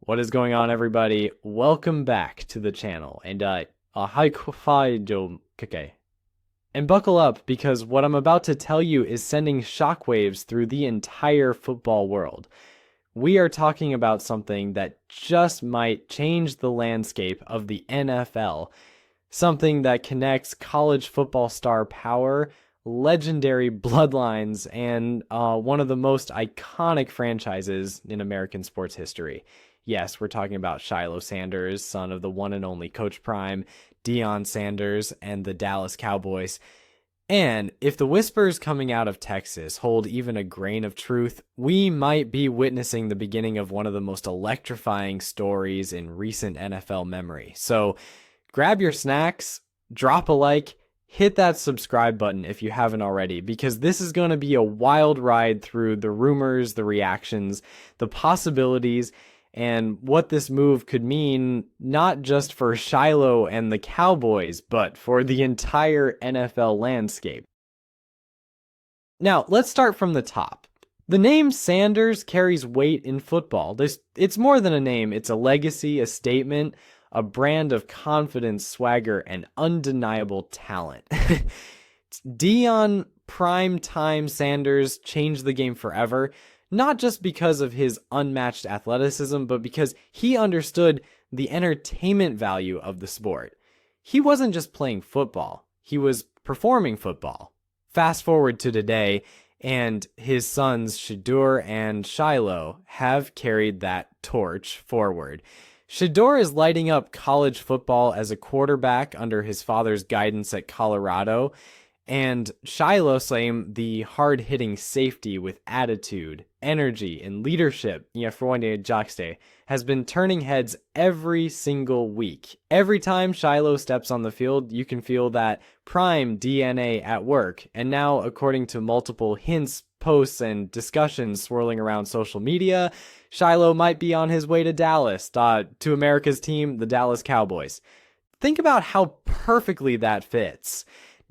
What is going on, everybody? Welcome back to the channel, and and buckle up because what I'm about to tell you is sending shockwaves through the entire football world. We are talking about something that just might change the landscape of the NFL, something that connects college football star power, legendary bloodlines, and one of the most iconic franchises in American sports history. Yes, we're talking about Shilo Sanders, son of the one and only Coach Prime, Deion Sanders, and the Dallas Cowboys. And if the whispers coming out of Texas hold even a grain of truth, we might be witnessing the beginning of one of the most electrifying stories in recent NFL memory. So grab your snacks, drop a like, hit that subscribe button if you haven't already, because this is going to be a wild ride through the rumors, the reactions, the possibilities, and what this move could mean not just for Shilo and the Cowboys, but for the entire NFL landscape. Now, let's start from the top. The name Sanders carries weight in football. It's more than a name, it's a legacy, a statement, a brand of confidence, swagger, and undeniable talent. Deion Primetime Sanders changed the game forever, not just because of his unmatched athleticism, but because he understood the entertainment value of the sport. He wasn't just playing football, he was performing football. Fast forward to today, and his sons Shedeur and Shilo have carried that torch forward. Shedeur is lighting up college football as a quarterback under his father's guidance at Colorado, and Shilo same the hard-hitting safety with attitude, energy, and leadership, has been turning heads every single week. Every time Shilo steps on the field, you can feel that prime DNA at work. And now, according to multiple hints, posts, and discussions swirling around social media, Shilo might be on his way to Dallas, to America's team, the Dallas Cowboys. Think about how perfectly that fits.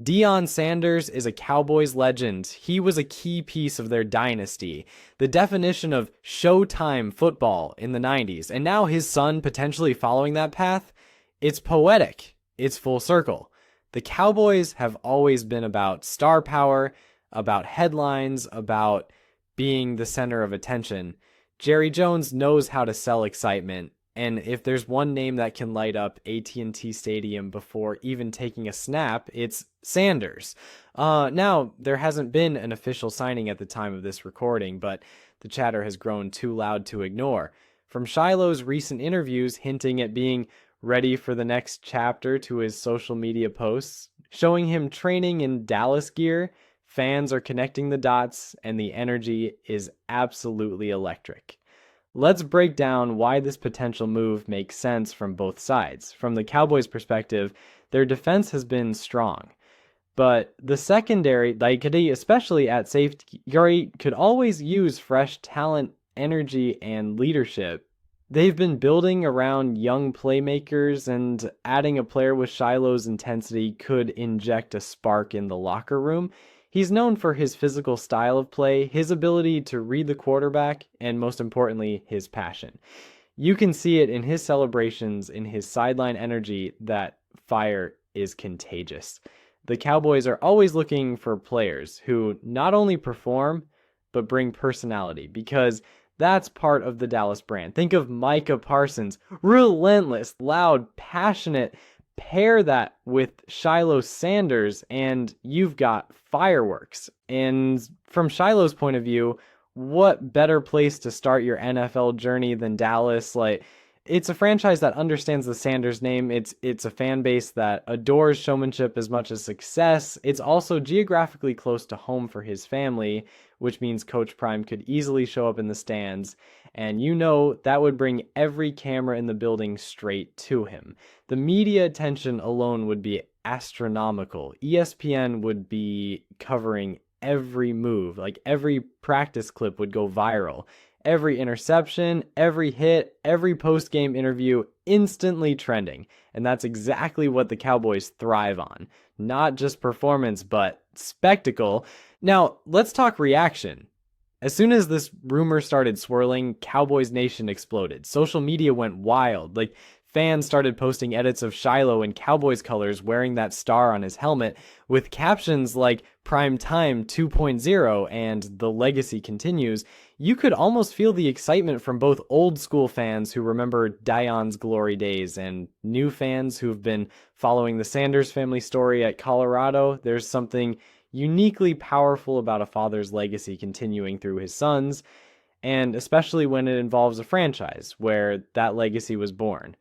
Deion Sanders is a Cowboys legend. He was a key piece of their dynasty, the definition of Showtime football in the 90s, and now his son potentially following that path. It's poetic. It's full circle. The Cowboys have always been about star power, about headlines, about being the center of attention. Jerry Jones knows how to sell excitement. And if there's one name that can light up AT&T Stadium before even taking a snap, it's Sanders. Now, there hasn't been an official signing at the time of this recording, but the chatter has grown too loud to ignore. From Shilo's recent interviews hinting at being ready for the next chapter to his social media posts, showing him training in Dallas gear, fans are connecting the dots, and the energy is absolutely electric. Let's break down why this potential move makes sense from both sides. From the Cowboys' perspective, their defense has been strong. But the secondary, especially at safety, could always use fresh talent, energy, and leadership. They've been building around young playmakers, and adding a player with Shilo's intensity could inject a spark in the locker room. He's known for his physical style of play, his ability to read the quarterback, and most importantly, his passion. You can see it in his celebrations, in his sideline energy. That fire is contagious. The Cowboys are always looking for players who not only perform, but bring personality, because that's part of the Dallas brand. Think of Micah Parsons, relentless, loud, passionate. Pair that with Shilo Sanders, and you've got fireworks. And from Shilo's point of view, what better place to start your NFL journey than Dallas? It's a franchise that understands the Sanders name. It's a fan base that adores showmanship as much as success. It's also geographically close to home for his family, which means Coach Prime could easily show up in the stands. And that would bring every camera in the building straight to him. The media attention alone would be astronomical. ESPN would be covering every move. Every practice clip would go viral. Every interception, every hit, every post-game interview instantly trending. And that's exactly what the Cowboys thrive on. Not just performance, but spectacle. Now, let's talk reaction. As soon as this rumor started swirling, Cowboys Nation exploded. Social media went wild. Like, fans started posting edits of Shilo in Cowboys colors wearing that star on his helmet with captions like Prime Time 2.0 and The Legacy Continues. You could almost feel the excitement from both old school fans who remember Deion's glory days and new fans who've been following the Sanders family story at Colorado. There's something uniquely powerful about a father's legacy continuing through his sons, and especially when it involves a franchise where that legacy was born.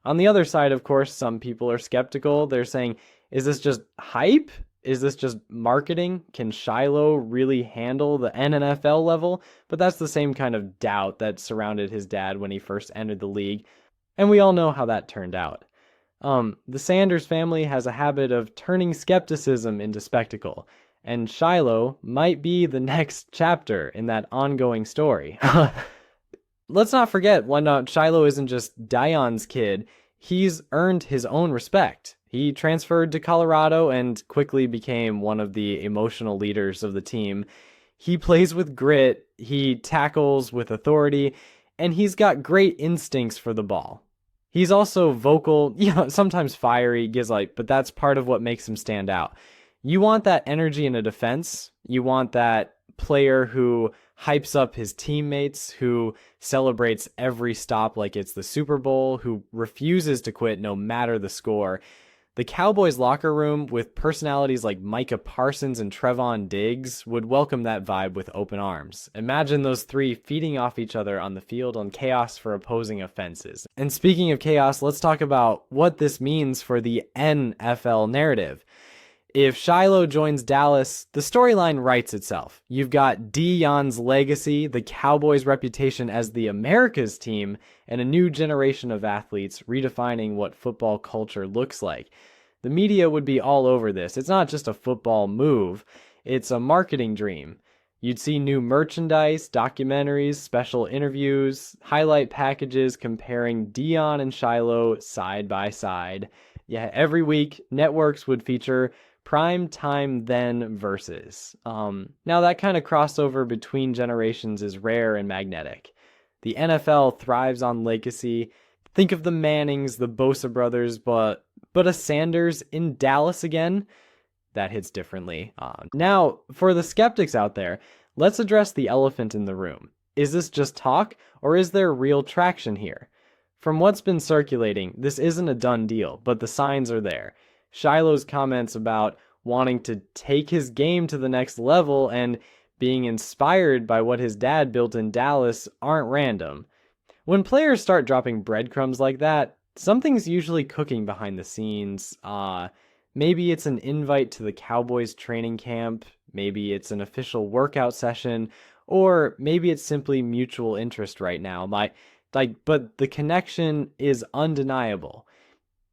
On the other side, of course, some people are skeptical. They're saying, is this just hype? Is this just marketing? Can Shilo really handle the NFL level? But that's the same kind of doubt that surrounded his dad when he first entered the league, and we all know how that turned out. The Sanders family has a habit of turning skepticism into spectacle, and Shilo might be the next chapter in that ongoing story. Let's not forget, Shilo isn't just Deion's kid. He's earned his own respect. He transferred to Colorado and quickly became one of the emotional leaders of the team. He plays with grit, he tackles with authority, and he's got great instincts for the ball. He's also vocal, sometimes fiery, but that's part of what makes him stand out. You want that energy in a defense. You want that player who hypes up his teammates, who celebrates every stop like it's the Super Bowl, who refuses to quit no matter the score. The Cowboys locker room with personalities like Micah Parsons and Trevon Diggs would welcome that vibe with open arms. Imagine those three feeding off each other on the field on chaos for opposing offenses. And speaking of chaos, let's talk about what this means for the NFL narrative. If Shilo joins Dallas, the storyline writes itself. You've got Deion's legacy, the Cowboys' reputation as the America's team, and a new generation of athletes redefining what football culture looks like. The media would be all over this. It's not just a football move, it's a marketing dream. You'd see new merchandise, documentaries, special interviews, highlight packages comparing Deion and Shilo side by side. Yeah, every week, networks would feature Prime Time Then versus. Now that kind of crossover between generations is rare and magnetic. The NFL thrives on legacy. Think of the Mannings, the Bosa brothers, but a Sanders in Dallas again? That hits differently. Now, for the skeptics out there, let's address the elephant in the room. Is this just talk, or is there real traction here? From what's been circulating, this isn't a done deal, but the signs are there. Shilo's comments about wanting to take his game to the next level and being inspired by what his dad built in Dallas aren't random. When players start dropping breadcrumbs like that, something's usually cooking behind the scenes. Maybe it's an invite to the Cowboys training camp, maybe it's an official workout session, or maybe it's simply mutual interest right now. But the connection is undeniable.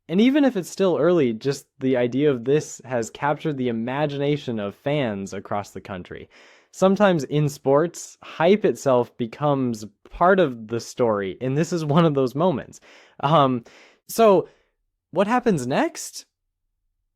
And even if it's still early, just the idea of this has captured the imagination of fans across the country. Sometimes in sports, hype itself becomes part of the story, and this is one of those moments. So what happens next?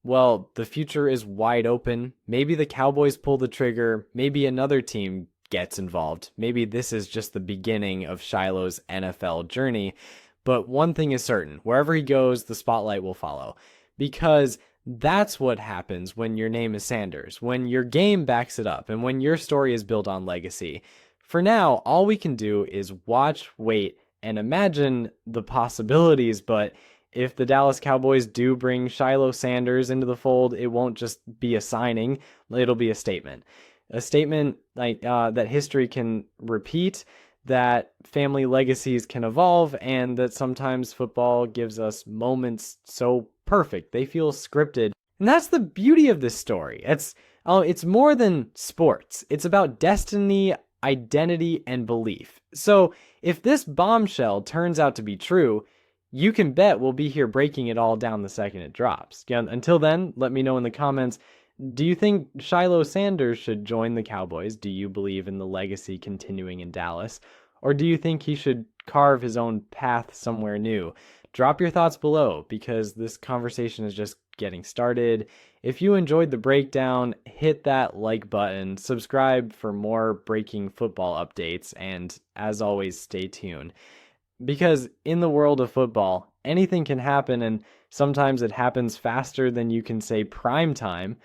Well, the future is wide open. Maybe the Cowboys pull the trigger. Maybe another team gets involved. Maybe this is just the beginning of Shilo's NFL journey. But one thing is certain, wherever he goes, the spotlight will follow. Because that's what happens when your name is Sanders, when your game backs it up, and when your story is built on legacy. For now, all we can do is watch, wait, and imagine the possibilities, but if the Dallas Cowboys do bring Shilo Sanders into the fold, it won't just be a signing, it'll be a statement. A statement that history can repeat, that family legacies can evolve, and that sometimes football gives us moments so perfect, they feel scripted. And that's the beauty of this story. It's more than sports. It's about destiny, identity, and belief. So if this bombshell turns out to be true, you can bet we'll be here breaking it all down the second it drops. Again, until then, let me know in the comments, do you think Shilo Sanders should join the Cowboys? Do you believe in the legacy continuing in Dallas? Or do you think he should carve his own path somewhere new? Drop your thoughts below because this conversation is just getting started. If you enjoyed the breakdown, hit that like button, subscribe for more breaking football updates, and as always, stay tuned. Because in the world of football, anything can happen, and sometimes it happens faster than you can say prime time.